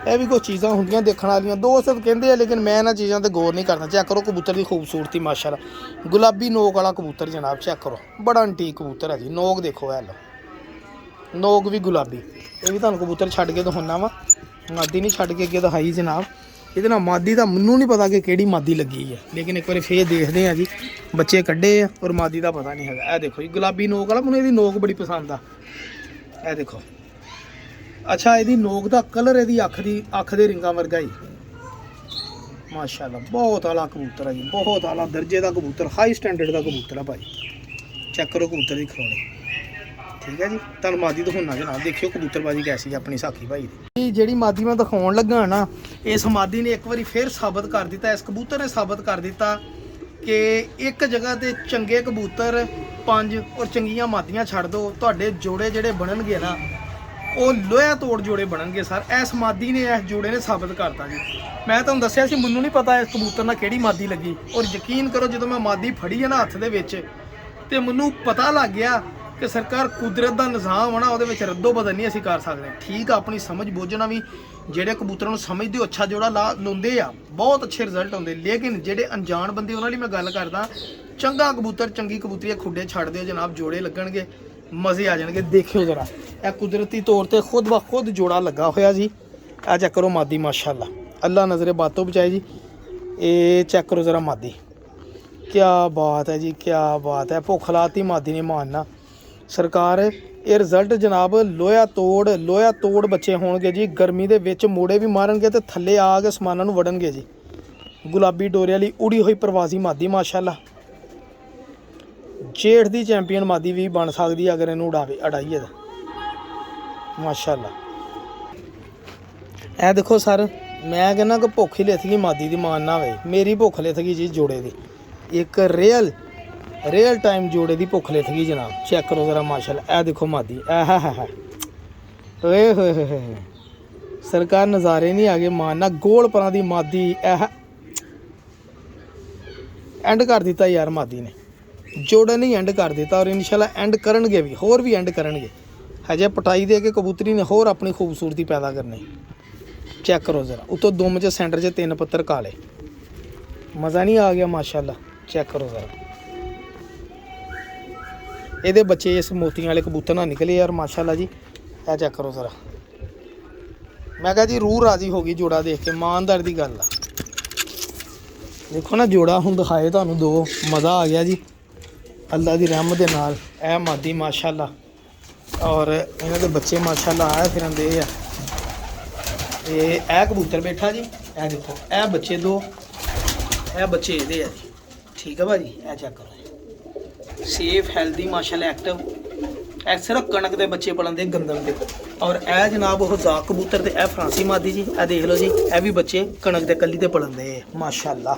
ਇਹ ਵੀ ਕੁਛ ਚੀਜ਼ਾਂ ਹੁੰਦੀਆਂ ਦੇਖਣ ਵਾਲੀਆਂ ਦੋਸਤ ਕਹਿੰਦੇ ਆ, ਲੇਕਿਨ ਮੈਂ ਇਹਨਾਂ ਚੀਜ਼ਾਂ 'ਤੇ ਗੌਰ ਨਹੀਂ ਕਰਦਾ। ਚੈੱਕ ਕਰੋ ਕਬੂਤਰ ਦੀ ਖੂਬਸੂਰਤੀ ਮਾਸ਼ਾਅੱਲਾ। ਗੁਲਾਬੀ ਨੋਕ ਵਾਲਾ ਕਬੂਤਰ ਜਨਾਬ, ਚੈੱਕ ਕਰੋ ਬੜਾ ਐਂਟੀਕ ਕਬੂਤਰ ਹੈ ਜੀ। ਨੋਕ ਦੇਖੋ ਇਹ ਲਓ, ਨੋਕ ਵੀ ਗੁਲਾਬੀ। ਇਹ ਵੀ ਤੁਹਾਨੂੰ ਕਬੂਤਰ ਛੱਡ ਕੇ ਦਿਖਾਉਣਾ ਵਾ, ਮਾਦੀ ਨਹੀਂ ਛੱਡ ਕੇ ਅੱਗੇ ਦਿਖਾਈ ਜਨਾਬ। ਇਹਦੇ ਨਾਲ ਮਾਦੀ ਦਾ ਮੈਨੂੰ ਨਹੀਂ ਪਤਾ ਕਿ ਕਿਹੜੀ ਮਾਦੀ ਲੱਗੀ ਹੈ, ਲੇਕਿਨ ਇੱਕ ਵਾਰੀ ਫੇਰ ਦੇਖਦੇ ਆ ਜੀ। ਬੱਚੇ ਕੱਢੇ ਆ ਔਰ ਮਾਦੀ ਦਾ ਪਤਾ ਨਹੀਂ ਹੈਗਾ। ਇਹ ਦੇਖੋ ਜੀ ਗੁਲਾਬੀ ਨੋਕ ਵਾਲਾ, ਮੈਨੂੰ ਇਹਦੀ ਨੋਕ ਬੜੀ ਪਸੰਦ ਆ। ਇਹ ਦੇਖੋ ਅੱਛਾ ਇਹਦੀ ਨੋਕ ਦਾ ਕਲਰ ਇਹਦੀ ਅੱਖ ਦੇ ਰਿੰਗਾਂ ਵਰਗਾ ਹੀ ਮਾਸ਼ਾਅੱਲਾ। ਬਹੁਤ ਆਲਾ ਕਬੂਤਰ ਹੈ ਜੀ, ਬਹੁਤ ਆਲਾ ਦਰਜੇ ਦਾ ਕਬੂਤਰ, ਹਾਈ ਸਟੈਂਡਰਡ ਦਾ ਕਬੂਤਰ ਆ ਭਾਈ। ਚੈੱਕ ਕਰੋ ਕਬੂਤਰ ਦੀ ਖਲੋਣੇ ਠੀਕ ਹੈ ਜੀ। ਤੁਹਾਨੂੰ ਮਾਦੀ ਦਿਖਾਉਣਾ ਜਨਾਬ, ਦੇਖਿਓ ਕਬੂਤਰਬਾਜੀ ਕੈਸੀ ਆਪਣੀ ਸਾਖੀ ਭਾਈ ਦੀ। ਜਿਹੜੀ ਮਾਦੀ ਮੈਂ ਦਿਖਾਉਣ ਲੱਗਾ ਨਾ, ਇਸ ਮਾਦੀ ਨੇ ਇੱਕ ਵਾਰੀ ਫਿਰ ਸਾਬਤ ਕਰ ਦਿੱਤਾ, ਇਸ ਕਬੂਤਰ ਨੇ ਸਾਬਤ ਕਰ ਦਿੱਤਾ ਕਿ ਇੱਕ ਜਗ੍ਹਾ ਤੇ ਚੰਗੇ ਕਬੂਤਰ 5 ਔਰ ਚੰਗੀਆਂ ਮਾਦੀਆਂ ਛੱਡ ਦਿਓ, ਤੁਹਾਡੇ ਜੋੜੇ ਜਿਹੜੇ ਬਣਨਗੇ ਨਾ ਉਹ ਲੋਹਾ ਤੋੜ ਜੋੜੇ ਬਣਨਗੇ ਸਰ। ਇਸ ਮਾਦੀ ਨੇ, ਇਸ ਜੋੜੇ ਨੇ ਸਾਬਤ ਕਰਤਾ ਜੀ। ਮੈਂ ਤੁਹਾਨੂੰ ਦੱਸਿਆ ਸੀ ਮੈਨੂੰ ਨਹੀਂ ਪਤਾ ਇਸ ਕਬੂਤਰ ਨਾਲ ਕਿਹੜੀ ਮਾਦੀ ਲੱਗੀ, ਔਰ ਯਕੀਨ ਕਰੋ ਜਦੋਂ ਮੈਂ ਮਾਦੀ ਫੜੀ ਹੈ ਨਾ ਹੱਥ ਦੇ ਵਿੱਚ, ਤੇ ਮੈਨੂੰ ਪਤਾ ਲੱਗ ਗਿਆ ਕਿ ਸਰਕਾਰ ਕੁਦਰਤ ਦਾ ਨਿਜ਼ਾਮ ਹੋਣਾ, ਉਹਦੇ ਵਿੱਚ ਰੱਦੋ ਬਦਲ ਨਹੀਂ ਅਸੀਂ ਕਰ ਸਕਦੇ। ਠੀਕ ਆ ਆਪਣੀ ਸਮਝ ਬੋਝਣਾ ਵੀ, ਜਿਹੜੇ ਕਬੂਤਰਾਂ ਨੂੰ ਸਮਝਦੇ ਹੋ ਅੱਛਾ ਜੋੜਾ ਲਾਉਂਦੇ ਆ, ਬਹੁਤ ਅੱਛੇ ਰਿਜ਼ਲਟ ਆਉਂਦੇ। ਲੇਕਿਨ ਜਿਹੜੇ ਅਣਜਾਣ ਬੰਦੇ ਉਹਨਾਂ ਲਈ ਮੈਂ ਗੱਲ ਕਰਦਾ, ਚੰਗਾ ਕਬੂਤਰ ਚੰਗੀ ਕਬੂਤਰੀ ਖੁੱਡੇ ਛੱਡ ਦਿਓ ਜਨਾਬ, ਜੋੜੇ ਲੱਗਣਗੇ। ਮਜ਼ੇ ਆ ਜਾਣਗੇ। ਦੇਖਿਓ ਜ਼ਰਾ, ਇਹ ਕੁਦਰਤੀ ਤੌਰ ਤੇ ਖੁਦ ਬ ਖੁਦ ਜੋੜਾ ਲੱਗਾ ਹੋਇਆ ਜੀ। ਇਹ ਚੈੱਕ ਕਰੋ ਮਾਦੀ, ਮਾਸ਼ਾਅੱਲਾ, ਅੱਲਾ ਨਜ਼ਰੇ ਬਾਤ ਤੋਂ ਬਚਾਏ ਜੀ। ਇਹ ਚੈੱਕ ਕਰੋ ਜ਼ਰਾ ਮਾਦੀ, ਕਿਆ ਬਾਤ ਹੈ ਜੀ, ਕਿਆ ਬਾਤ ਹੈ। ਭੁੱਖ ਲਾਤੀ ਮਾਦੀ ਨੇ ਮਾਰਨਾ ਸਰਕਾਰ। ਇਹ ਰਿਜ਼ਲਟ ਜਨਾਬ ਲੋਹਾ ਤੋੜ ਬੱਚੇ ਹੋਣਗੇ ਜੀ। ਗਰਮੀ ਦੇ ਵਿੱਚ ਮੋੜੇ ਵੀ ਮਾਰਨਗੇ ਤੇ ਥੱਲੇ ਆ ਕੇ ਸਮਾਨਾਂ ਨੂੰ ਵੜਨਗੇ ਜੀ। ਗੁਲਾਬੀ ਡੋਰੇ ਵਾਲੀ ਉੜੀ ਹੋਈ ਪ੍ਰਵਾਸੀ ਮਾਦੀ ਮਾਸ਼ਾਅੱਲਾ। ਜੇਠ ਦੀ ਚੈਂਪੀਅਨ ਮਾਦੀ ਵੀ ਬਣ ਸਕਦੀ ਅਗਰ ਇਹਨੂੰ ਅੜਾਈਏ ਤਾਂ ਮਾਸ਼ਾਅੱਲਾ। ਇਹ ਦੇਖੋ ਸਰ, ਮੈਂ ਕਹਿੰਦਾ ਕਿ ਭੁੱਖ ਹੀ ਲਿਥ ਗਈ ਮਾਦੀ ਦੀ ਮਾਨ ਨਾ ਹੋਵੇ। ਮੇਰੀ ਭੁੱਖ ਲਿਥ ਗਈ ਜੀ ਜੋੜੇ ਦੀ। ਇੱਕ ਰੀਅਲ ਟਾਈਮ ਜੋੜੇ ਦੀ ਭੁੱਖ ਲਿਥ ਗਈ ਜਨਾਬ। ਚੈੱਕ ਕਰੋ ਜ਼ਰਾ ਮਾਸ਼ਾਅੱਲਾ। ਇਹ ਦੇਖੋ ਮਾਦੀ, ਆਹ ਹਾ ਓਏ ਹੋਏ ਸਰਕਾਰ ਨਜ਼ਾਰੇ ਨਹੀਂ ਆ ਗਏ ਮਾਰਨਾ। ਗੋਲ ਪਰਾਂ ਦੀ ਮਾਦੀ, ਇਹ ਐਂਡ ਕਰ ਦਿੱਤਾ ਯਾਰ ਮਾਦੀ ਨੇ। ਜੋੜਾ ਨਹੀਂ ਐਂਡ ਕਰ ਦਿੱਤਾ ਔਰ ਇਨਸ਼ਾਅੱਲਾ ਐਂਡ ਕਰਨਗੇ ਵੀ, ਹੋਰ ਵੀ ਐਂਡ ਕਰਨਗੇ। ਹਜੇ ਪਟਾਈ ਦੇ ਕੇ ਕਬੂਤਰੀ ਨੇ ਹੋਰ ਆਪਣੀ ਖੂਬਸੂਰਤੀ ਪੈਦਾ ਕਰਨੀ। ਚੈੱਕ ਕਰੋ ਜ਼ਰਾ, ਉੱਤੋਂ ਦੁਮ 'ਚ ਸੈਂਟਰ 'ਚ 3 ਪੱਤਰ ਕਾਲੇ। ਮਜ਼ਾ ਨਹੀਂ ਆ ਗਿਆ ਮਾਸ਼ਾਅੱਲਾ। ਚੈੱਕ ਕਰੋ ਜ਼ਰਾ, ਇਹਦੇ ਬੱਚੇ ਇਸ ਮੋਤੀਆਂ ਵਾਲੇ ਕਬੂਤਰ ਨਾਲ ਨਿਕਲੇ ਯਾਰ ਮਾਸ਼ਾਅੱਲਾ ਜੀ। ਇਹ ਚੈੱਕ ਕਰੋ ਜ਼ਰਾ, ਮੈਂ ਕਿਹਾ ਜੀ ਰੂਹ ਰਾਜ਼ੀ ਹੋ ਗਈ ਜੋੜਾ ਦੇਖ ਕੇ। ਇਮਾਨਦਾਰ ਦੀ ਗੱਲ ਆ। ਦੇਖੋ ਨਾ ਜੋੜਾ ਹੁਣ ਦਿਖਾਏ ਤੁਹਾਨੂੰ ਦੋ, ਮਜ਼ਾ ਆ ਗਿਆ ਜੀ ਅੱਲਾ ਦੀ ਰਹਿਮਤ ਦੇ ਨਾਲ। ਇਹ ਮਾਦੀ ਮਾਸ਼ਾਅੱਲਾ ਔਰ ਇਹਨਾਂ ਦੇ ਬੱਚੇ ਮਾਸ਼ਾਅੱਲਾ ਆਏ ਫਿਰਦੇ ਆ। ਇਹ ਕਬੂਤਰ ਬੈਠਾ ਜੀ। ਇਹ ਦੇਖੋ, ਇਹ ਬੱਚੇ ਦੋ, ਇਹ ਬੱਚੇ ਇਹਦੇ ਆ ਜੀ। ਠੀਕ ਹੈ ਭਾਜੀ। ਇਹ ਚੈੱਕ ਕਰੋ, ਸੇਫ ਹੈਲਦੀ ਮਾਸ਼ਾਅੱਲਾ ਐਕਟਿਵ। ਇਹ ਸਿਰਫ ਕਣਕ ਦੇ ਬੱਚੇ ਪਲਣ ਦੇ ਗੰਦਮ ਦੇ। ਔਰ ਇਹ ਜਨਾਬ ਉਹ ਜ਼ਾਕ ਕਬੂਤਰ ਤੇ ਇਹ ਫਰਾਂਸੀ ਮਾਦੀ ਜੀ। ਇਹ ਦੇਖ ਲਓ ਜੀ, ਇਹ ਵੀ ਬੱਚੇ ਕਣਕ ਦੇ ਕੱਲੀ ਤੇ ਪਲਣ ਦੇ ਮਾਸ਼ਾਅੱਲਾ।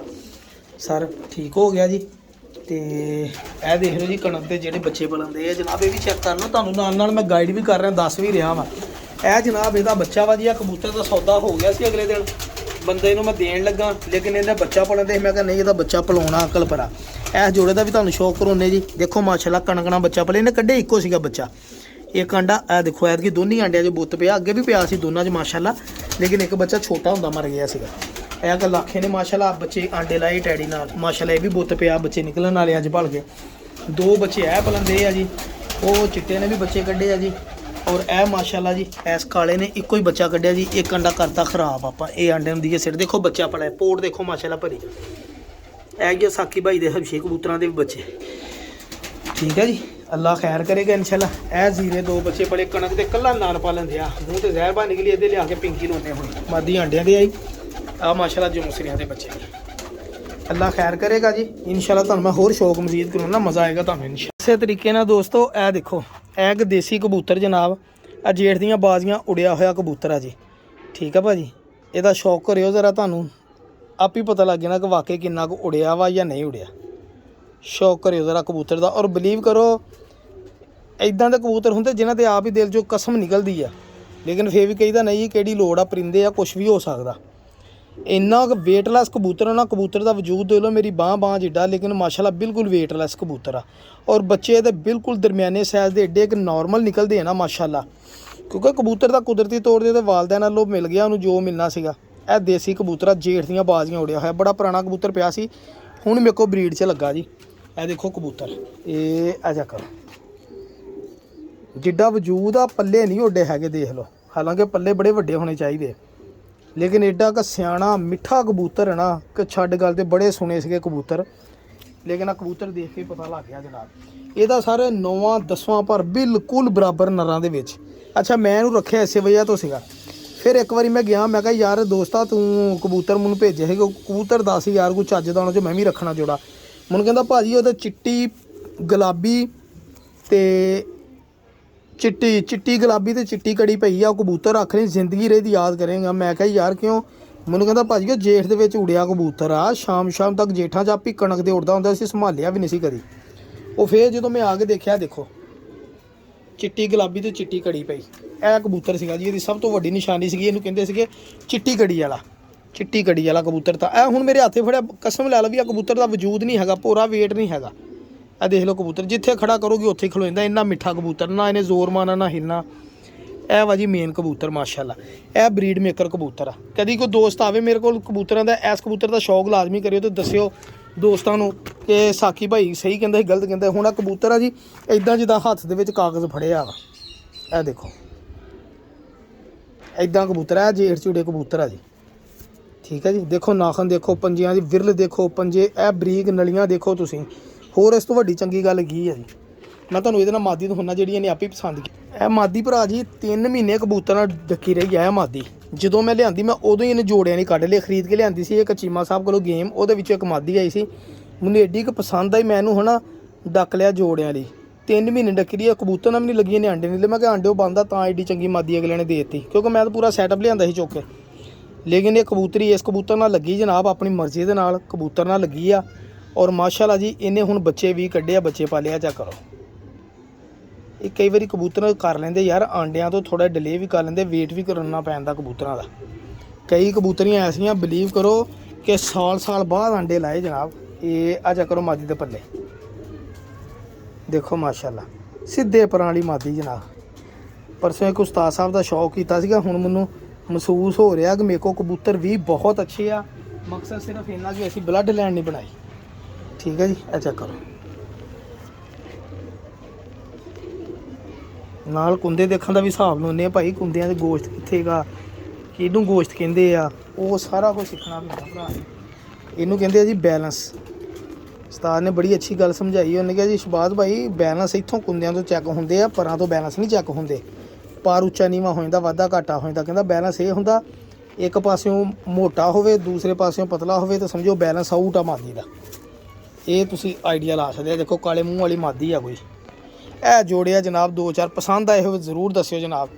ਸਰ ਠੀਕ ਹੋ ਗਿਆ ਜੀ। ਤੇ ਇਹ ਦੇਖ ਲਓ ਜੀ ਕਣਕ ਦੇ ਜਿਹੜੇ ਬੱਚੇ ਪਲਣ ਦੇ ਆ ਜਨਾਬ। ਇਹ ਵੀ ਚੈੱਕ ਕਰ ਲਓ, ਤੁਹਾਨੂੰ ਨਾਲ ਮੈਂ ਗਾਈਡ ਵੀ ਕਰ ਰਿਹਾ, ਦੱਸ ਵੀ ਰਿਹਾ ਵਾਂ। ਇਹ ਜਨਾਬ ਇਹਦਾ ਬੱਚਾ ਵਾ ਜੀ। ਇਹ ਕਬੂਤਰ ਦਾ ਸੌਦਾ ਹੋ ਗਿਆ ਸੀ ਅਗਲੇ ਦਿਨ ਬੰਦੇ ਨੂੰ ਮੈਂ ਦੇਣ ਲੱਗਾ, ਲੇਕਿਨ ਇਹਦਾ ਬੱਚਾ ਪਲਣ ਦੇ। ਮੈਂ ਕਿਹਾ ਨਹੀਂ, ਇਹਦਾ ਬੱਚਾ ਪਲਾਉਣਾ ਅਕਲ ਪਰਾ। ਇਸ ਜੋੜੇ ਦਾ ਵੀ ਤੁਹਾਨੂੰ ਸ਼ੌਕ ਕਰਾਉਂਦੇ ਜੀ। ਦੇਖੋ ਮਾਸ਼ਾਅੱਲਾ ਕਣਕਣਾ ਬੱਚਾ ਪਲੇ। ਇਹਨੇ ਕੱਢੇ ਇੱਕੋ ਸੀਗਾ ਬੱਚਾ, ਇੱਕ ਅੰਡਾ। ਇਹ ਦੇਖੋ ਐਤਕੀ ਦੋਨੀ ਆਂਡਿਆਂ 'ਚ ਬੁੱਤ ਪਿਆ। ਅੱਗੇ ਵੀ ਪਿਆ ਸੀ ਦੋਨਾਂ 'ਚ ਮਾਸ਼ਾਅੱਲਾ, ਲੇਕਿਨ ਇੱਕ ਬੱਚਾ ਛੋਟਾ ਹੁੰਦਾ ਮਰ ਗਿਆ ਸੀਗਾ। ਇਹ ਗੱਲ ਆਖੇ ਨੇ ਮਾਸ਼ਾਅੱਲਾ। ਬੱਚੇ ਆਂਡੇ ਲਾਏ ਟੈਡੀ ਨਾਲ ਮਾਸ਼ਾਅੱਲਾ। ਇਹ ਵੀ ਬੁੱਤ ਪਿਆ, ਬੱਚੇ ਨਿਕਲਣ ਵਾਲੇ ਅੱਜ ਭਲ ਕੇ। ਦੋ ਬੱਚੇ ਇਹ ਪਲੰਦੇ ਆ ਜੀ। ਉਹ ਚਿੱਟੇ ਨੇ ਵੀ ਬੱਚੇ ਕੱਢੇ ਆ ਜੀ। ਔਰ ਇਹ ਮਾਸ਼ਾਅੱਲਾ ਜੀ ਇਸ ਕਾਲੇ ਨੇ ਇੱਕੋ ਹੀ ਬੱਚਾ ਕੱਢਿਆ ਜੀ। ਇੱਕ ਅੰਡਾ ਕਰਤਾ ਖਰਾਬ ਆਪਾਂ। ਇਹ ਆਂਡੇ ਨੂੰ ਦੀਏ ਸਿਰ। ਦੇਖੋ ਬੱਚਾ ਪਲਿਆ, ਪੋਟ ਦੇਖੋ ਮਾਸ਼ਾਅੱਲਾ ਭਰੀ। ਇਹ ਜੀ ਸਾਕੀ ਭਾਈ ਦੇ ਹਬਸ਼ੇ ਕਬੂਤਰਾਂ ਦੇ ਵੀ ਬੱਚੇ। ਠੀਕ ਹੈ ਜੀ, ਅੱਲਾ ਖੈਰ ਕਰੇਗਾ ਇਨਸ਼ਾਅੱਲਾ। ਇਹ ਜ਼ੀਰੇ ਦੋ ਬੱਚੇ ਪਲੇ ਕਣਕ ਦੇ ਕੱਲਾ ਨਾਨ ਪਾ ਲੈਂਦੇ ਆ। ਮੂੰਹ ਤੇ ਜ਼ਹਿਰ ਬਣ ਨਿਕਲੀ, ਇਹਦੇ ਲਿਆ ਕੇ ਪਿੰਕੀ ਲਾਉਂਦੇ ਹੁਣ। ਮਾਦੀ ਆਂਡਿਆਂ ਦੇ ਆਈ ਆ ਮਾਸ਼ਾਅੱਲਾ। ਜੌਂਸਰੀਆਂ ਦੇ ਬੱਚੇ ਅੱਲਾ ਖੈਰ ਕਰੇਗਾ ਜੀ ਇਨਸ਼ਾਅੱਲਾ। ਤੁਹਾਨੂੰ ਮੈਂ ਹੋਰ ਸ਼ੌਕ ਮਜ਼ੀਦ ਕਰਾਉਣਾ, ਮਜ਼ਾ ਆਏਗਾ ਤੁਹਾਨੂੰ ਇਨਸ਼ਾਅੱਲਾ। ਇਸੇ ਤਰੀਕੇ ਨਾਲ ਦੋਸਤੋ ਇਹ ਦੇਖੋ, ਇਹ ਇੱਕ ਦੇਸੀ ਕਬੂਤਰ ਜਨਾਬ। ਆ ਜੇਠ ਦੀਆਂ ਬਾਜ਼ੀਆਂ ਉੜਿਆ ਹੋਇਆ ਕਬੂਤਰ ਆ ਜੀ। ਠੀਕ ਆ ਭਾਜੀ, ਇਹਦਾ ਸ਼ੌਕ ਕਰਿਓ ਜ਼ਰਾ, ਤੁਹਾਨੂੰ ਆਪ ਹੀ ਪਤਾ ਲੱਗ ਜਾਣਾ ਕਿ ਵਾਕਈ ਕਿੰਨਾ ਕੁ ਉੜਿਆ ਵਾ ਜਾਂ ਨਹੀਂ ਉੜਿਆ। ਸ਼ੌਕ ਕਰਿਓ ਜ਼ਰਾ ਕਬੂਤਰ ਦਾ। ਔਰ ਬਿਲੀਵ ਕਰੋ, ਇੱਦਾਂ ਦੇ ਕਬੂਤਰ ਹੁੰਦੇ ਜਿਨ੍ਹਾਂ ਦੇ ਆਪ ਹੀ ਦਿਲ 'ਚੋਂ ਕਸਮ ਨਿਕਲਦੀ ਆ, ਲੇਕਿਨ ਫੇਰ ਵੀ ਕਹੀਦਾ ਨਹੀਂ ਕਿਹੜੀ ਲੋੜ ਆ, ਪਰਿੰਦੇ ਆ, ਕੁਛ ਵੀ ਹੋ ਸਕਦਾ। ਇੰਨਾ ਕੁ ਵੇਟਲੈਸ ਕਬੂਤਰ ਨਾ, ਕਬੂਤਰ ਦਾ ਵਜੂਦ ਦੇ ਲਓ ਮੇਰੀ ਬਾਂਹ ਜਿੱਡਾ, ਲੇਕਿਨ ਮਾਸ਼ਾਅੱਲਾ ਬਿਲਕੁਲ ਵੇਟਲੈਸ ਕਬੂਤਰ ਆ। ਔਰ ਬੱਚੇ ਇਹਦੇ ਬਿਲਕੁਲ ਦਰਮਿਆਨੇ ਸਾਈਜ਼ ਦੇ ਏਡੇ ਇੱਕ ਨਾਰਮਲ ਨਿਕਲਦੇ ਆ ਨਾ ਮਾਸ਼ਾਅੱਲਾ। ਕਿਉਂਕਿ ਕਬੂਤਰ ਦਾ ਕੁਦਰਤੀ ਤੌਰ 'ਤੇ ਵਾਲਦਿਆਂ ਨਾਲੋਂ ਮਿਲ ਗਿਆ ਉਹਨੂੰ ਜੋ ਮਿਲਣਾ ਸੀਗਾ। ਇਹ ਦੇਸੀ ਕਬੂਤਰ ਆ, ਜੇਠ ਦੀਆਂ ਬਾਜ਼ੀਆਂ ਉੜਿਆ ਹੋਇਆ। ਬੜਾ ਪੁਰਾਣਾ ਕਬੂਤਰ ਪਿਆ ਸੀ, ਹੁਣ ਮੇਰੇ ਕੋਲ ਬਰੀਡ 'ਚ ਲੱਗਾ ਜੀ। ਇਹ ਦੇਖੋ ਕਬੂਤਰ, ਇਹ ਆ ਜਾ ਕਰ ਜਿੱਡਾ ਵਜੂਦ ਆ, ਪੱਲੇ ਨਹੀਂ ਉੱਡੇ ਹੈਗੇ ਦੇਖ ਲਓ। ਹਾਲਾਂਕਿ ਪੱਲੇ ਬੜੇ ਵੱਡੇ ਹੋਣੇ ਚਾਹੀਦੇ, ਲੇਕਿਨ ਐਡਾ ਕ ਸਿਆਣਾ ਮਿੱਠਾ ਕਬੂਤਰ ਹੈ ਨਾ ਕਿ ਛੱਡ ਗੱਲ। ਤੇ ਬੜੇ ਸੁਣੇ ਸੀਗੇ ਕਬੂਤਰ, ਲੇਕਿਨ ਆ ਕਬੂਤਰ ਦੇਖ ਕੇ ਪਤਾ ਲੱਗ ਗਿਆ ਜਨਾਬ। ਇਹਦਾ ਸਾਰੇ 9ਵਾਂ 10ਵਾਂ ਪਰ ਬਿਲਕੁਲ ਬਰਾਬਰ ਨਰਾਂ ਦੇ ਵਿੱਚ। ਅੱਛਾ, ਮੈਂ ਇਹਨੂੰ ਰੱਖਿਆ ਇਸੇ ਵਜ੍ਹਾ ਤੋਂ ਸੀਗਾ। ਫਿਰ ਇੱਕ ਵਾਰੀ ਮੈਂ ਗਿਆ, ਮੈਂ ਕਿਹਾ ਯਾਰ ਦੋਸਤਾ ਤੂੰ ਕਬੂਤਰ ਮੈਨੂੰ ਭੇਜੇ ਸੀਗੇ, ਕਬੂਤਰ ਦੱਸ ਯਾਰ ਕੋਈ ਚੱਜ ਦਾ ਉਹਨਾਂ 'ਚ ਮੈਂ ਵੀ ਰੱਖਣਾ ਜੋੜਾ। ਮੈਨੂੰ ਕਹਿੰਦਾ ਭਾਜੀ ਉਹਦੇ ਚਿੱਟੀ ਗੁਲਾਬੀ ਤੇ ਚਿੱਟੀ ਗੁਲਾਬੀ ਤੇ ਚਿੱਟੀ ਕੜੀ ਪਈ ਆ, ਉਹ ਕਬੂਤਰ ਰੱਖ ਲਈ, ਜ਼ਿੰਦਗੀ ਰਹੀ ਦੀ ਯਾਦ ਕਰੇਗਾ। ਮੈਂ ਕਿਹਾ ਯਾਰ ਕਿਉਂ? ਮੈਨੂੰ ਕਹਿੰਦਾ ਭਾਜੀ ਉਹ ਜੇਠ ਦੇ ਵਿੱਚ ਉੜਿਆ ਕਬੂਤਰ ਆ, ਸ਼ਾਮ ਤੱਕ ਜੇਠਾਂ 'ਚ ਆਪੀ ਕਣਕ ਦੇ ਉੱਡਦਾ ਹੁੰਦਾ ਸੀ, ਸੰਭਾਲਿਆ ਵੀ ਨਹੀਂ ਸੀ ਕਦੀ। ਉਹ ਫਿਰ ਜਦੋਂ ਮੈਂ ਆ ਕੇ ਦੇਖਿਆ, ਦੇਖੋ ਚਿੱਟੀ ਗੁਲਾਬੀ ਤੇ ਚਿੱਟੀ ਕੜੀ ਪਈ। ਇਹ ਕਬੂਤਰ ਸੀਗਾ ਜੀ, ਇਹਦੀ ਸਭ ਤੋਂ ਵੱਡੀ ਨਿਸ਼ਾਨੀ ਸੀਗੀ। ਇਹਨੂੰ ਕਹਿੰਦੇ ਸੀਗੇ ਚਿੱਟੀ ਕੜੀ ਵਾਲਾ ਕਬੂਤਰ। ਤਾਂ ਇਹ ਹੁਣ ਮੇਰੇ ਹੱਥੇ ਫੜਿਆ, ਕਸਮ ਲੈ ਲਓ ਵੀ ਆ ਕਬੂਤਰ ਦਾ ਵਜੂਦ ਨਹੀਂ ਹੈਗਾ, ਪੂਰਾ ਵੇਟ ਨਹੀਂ ਹੈਗਾ। ਇਹ ਦੇਖ ਲਓ ਕਬੂਤਰ, ਜਿੱਥੇ ਖੜਾ ਕਰੋਗੇ ਉੱਥੇ ਖਲੋ ਜਾਂਦਾ। ਇੰਨਾ ਮਿੱਠਾ ਕਬੂਤਰ, ਨਾ ਇਹਨੇ ਜ਼ੋਰ ਮਾਰਨਾ ਨਾ ਹਿੱਲਣਾ। ਇਹ ਵਾ ਜੀ ਮੇਨ ਕਬੂਤਰ ਮਾਸ਼ਾਅੱਲਾ। ਇਹ ਬਰੀਡ ਮੇਕਰ ਕਬੂਤਰ ਆ। ਕਦੀ ਕੋਈ ਦੋਸਤ ਆਵੇ ਮੇਰੇ ਕੋਲ ਕਬੂਤਰਾਂ ਦਾ, ਇਸ ਕਬੂਤਰ ਦਾ ਸ਼ੌਕ ਲਾਜ਼ਮੀ ਕਰਿਓ ਤੇ ਦੱਸਿਓ ਦੋਸਤਾਂ ਨੂੰ ਕਿ ਸਾਕੀ ਭਾਈ ਸਹੀ ਕਹਿੰਦਾ ਸੀ ਗਲਤ ਕਹਿੰਦਾ। ਹੁਣ ਆ ਕਬੂਤਰ ਆ ਜੀ ਇਦਾਂ ਜਿੱਦਾਂ ਹੱਥ ਦੇ ਵਿੱਚ ਕਾਗਜ਼ ਫੜਿਆ ਵਾ। ਇਹ ਦੇਖੋ ਇਦਾਂ ਕਬੂਤਰ ਆ, ਜੇਠ ਝੂੜੇ ਕਬੂਤਰ ਆ ਜੀ। ਠੀਕ ਹੈ ਜੀ, ਦੇਖੋ ਨਾਖਣ ਦੇਖੋ, ਪੰਜਿਆਂ ਦੀ ਵਿਰਲ ਦੇਖੋ, ਪੰਜੇ ਇਹ ਬਰੀਕ ਨਲੀਆਂ ਦੇਖੋ ਤੁਸੀਂ। ਹੋਰ ਇਸ ਤੋਂ ਵੱਡੀ ਚੰਗੀ ਗੱਲ ਕੀ ਹੈ ਜੀ, ਮੈਂ ਤੁਹਾਨੂੰ ਇਹਦੇ ਨਾਲ ਮਾਦੀ ਤੋਂ ਹੁੰਨਾ ਜਿਹੜੀ ਇਹਨੇ ਆਪੇ ਪਸੰਦ ਕੀਤੀ। ਇਹ ਮਾਦੀ ਭਰਾ ਜੀ 3 ਮਹੀਨੇ ਕਬੂਤਰ ਨਾਲ ਡੱਕੀ ਰਹੀ ਆ। ਇਹ ਮਾਦੀ ਜਦੋਂ ਮੈਂ ਲਿਆਂਦੀ ਮੈਂ ਉਦੋਂ ਹੀ ਇਹਨੇ ਜੋੜਿਆਂ ਨਹੀਂ ਕੱਢ ਲਏ, ਖਰੀਦ ਕੇ ਲਿਆਂਦੀ ਸੀ ਇੱਕ ਚੀਮਾ ਸਾਹਿਬ ਕੋਲੋਂ ਗੇਮ, ਉਹਦੇ ਵਿੱਚੋਂ ਇੱਕ ਮਾਦੀ ਆਈ ਸੀ, ਮੈਨੂੰ ਐਡੀ ਕੁ ਪਸੰਦ ਆਈ, ਮੈਂ ਇਹਨੂੰ ਹਨਾ ਡੱਕ ਲਿਆ ਜੋੜਿਆਂ ਲਈ। 3 ਮਹੀਨੇ ਡੱਕੀ ਰਹੀ ਆ, ਕਬੂਤਰ ਨਾਲ ਵੀ ਨਹੀਂ ਲੱਗੀ, ਇਹਨੇ ਆਂਡੇ ਨਹੀਂ ਲਏ। ਮੈਂ ਕਿਹਾ ਆਂਡੇ ਉਹ ਬੰਦਾ ਤਾਂ ਐਡੀ ਚੰਗੀ ਮਾਦੀ ਅਗਲੇ ਨੇ ਦੇ ਦਿੱਤੀ, ਕਿਉਂਕਿ ਮੈਂ ਤਾਂ ਪੂਰਾ ਸੈਟਅਪ ਲਿਆਂਦਾ ਸੀ ਚੁੱਕ ਕੇ। ਲੇਕਿਨ ਇਹ ਕਬੂਤਰੀ ਇਸ ਕਬੂਤਰ ਨਾਲ ਲੱਗੀ ਜਨਾਬ, ਆਪਣੀ ਮਰਜ਼ੀ ਦੇ ਨਾਲ ਕਬੂਤਰ ਨਾਲ ਲੱਗੀ ਆ। ਔਰ ਮਾਸ਼ਾਅੱਲਾ ਜੀ ਇਹਨੇ ਹੁਣ ਬੱਚੇ ਵੀ ਕੱਢੇ ਆ, ਬੱਚੇ ਪਾਲਿਆ। ਚੈੱਕ ਕਰੋ, ਇਹ ਕਈ ਵਾਰੀ ਕਬੂਤਰ ਕਰ ਲੈਂਦੇ ਯਾਰ ਆਂਡਿਆਂ ਤੋਂ ਥੋੜਾ ਡਿਲੇ ਵੀ ਕਰ ਲੈਂਦੇ, ਵੇਟ ਵੀ ਕਰਨਾ ਪੈਂਦਾ ਕਬੂਤਰਾਂ ਦਾ। ਕਈ ਕਬੂਤਰੀਆਂ ਐਸੀਆਂ ਬਿਲੀਵ ਕਰੋ ਕਿ ਸਾਲ ਬਾਅਦ ਆਂਡੇ ਲਾਏ ਜਨਾਬ। ਇਹ ਆ ਚੈੱਕ ਕਰੋ ਮਾਦੀ ਦੇ ਪੱਲੇ ਦੇਖੋ ਮਾਸ਼ਾਅੱਲਾ, ਸਿੱਧੇ ਪਰਾਂ ਵਾਲੀ ਮਾਦੀ ਜਨਾਬ। ਪਰਸੋਂ ਇੱਕ ਉਸਤਾਦ ਸਾਹਿਬ ਦਾ ਸ਼ੌਕ ਕੀਤਾ ਸੀਗਾ, ਹੁਣ ਮੈਨੂੰ ਮਹਿਸੂਸ ਹੋ ਰਿਹਾ ਕਿ ਮੇਰੇ ਕੋਲ ਕਬੂਤਰ ਵੀ ਬਹੁਤ ਅੱਛੇ ਆ। ਮਕਸਦ ਸਿਰਫ ਇੰਨਾ ਕਿ ਅਸੀਂ ਬਲੱਡ ਲੈਂਡ ਨਹੀਂ ਬਣਾਈ। ਠੀਕ ਹੈ ਜੀ, ਇਹ ਚੈੱਕ ਕਰੋ ਨਾਲ ਕੁੰਦੇ ਦੇਖਣ ਦਾ ਵੀ ਹਿਸਾਬ ਲਾਉਂਦੇ ਆ ਭਾਈ, ਕੁੰਦਿਆਂ ਦੇ ਗੋਸ਼ਤ ਕਿੱਥੇਗਾ, ਕਿਹਨੂੰ ਗੋਸ਼ਤ ਕਹਿੰਦੇ ਆ, ਉਹ ਸਾਰਾ ਕੁਝ ਸਿੱਖਣਾ ਵੀ ਹੁੰਦਾ ਭਰਾ। ਇਹਨੂੰ ਕਹਿੰਦੇ ਆ ਜੀ ਬੈਲੈਂਸ। ਉਸਤਾਦ ਨੇ ਬੜੀ ਅੱਛੀ ਗੱਲ ਸਮਝਾਈ, ਉਹਨੇ ਕਿਹਾ ਜੀ ਸ਼ਬਾਜ਼ ਭਾਈ ਬੈਲੈਂਸ ਇੱਥੋਂ ਕੁੰਦਿਆਂ ਤੋਂ ਚੈੱਕ ਹੁੰਦੇ ਆ, ਪਰਾਂ ਤੋਂ ਬੈਲੈਂਸ ਨਹੀਂ ਚੈੱਕ ਹੁੰਦੇ। ਪਾਰ ਉੱਚਾ ਨੀਵਾਂ ਹੋ ਜਾਂਦਾ, ਵਾਧਾ ਘਾਟਾ ਹੋ ਜਾਂਦਾ। ਕਹਿੰਦਾ ਬੈਲੈਂਸ ਇਹ ਹੁੰਦਾ ਇੱਕ ਪਾਸਿਓਂ ਮੋਟਾ ਹੋਵੇ ਦੂਸਰੇ ਪਾਸਿਓਂ ਪਤਲਾ ਹੋਵੇ ਤਾਂ ਸਮਝੋ ਬੈਲੈਂਸ ਆਊਟ ਆ ਮਾਦੀ ਦਾ। ਇਹ ਤੁਸੀਂ ਆਈਡੀਆ ਲਾ ਸਕਦੇ ਆ। ਦੇਖੋ ਕਾਲੇ ਮੂੰਹ ਵਾਲੀ ਮਾਦੀ ਆ ਕੋਈ। ਇਹ ਜੋੜਿਆ ਜਨਾਬ 2-4 ਪਸੰਦ ਆਏ ਹੋਵੇ ਜ਼ਰੂਰ ਦੱਸਿਓ ਜਨਾਬ।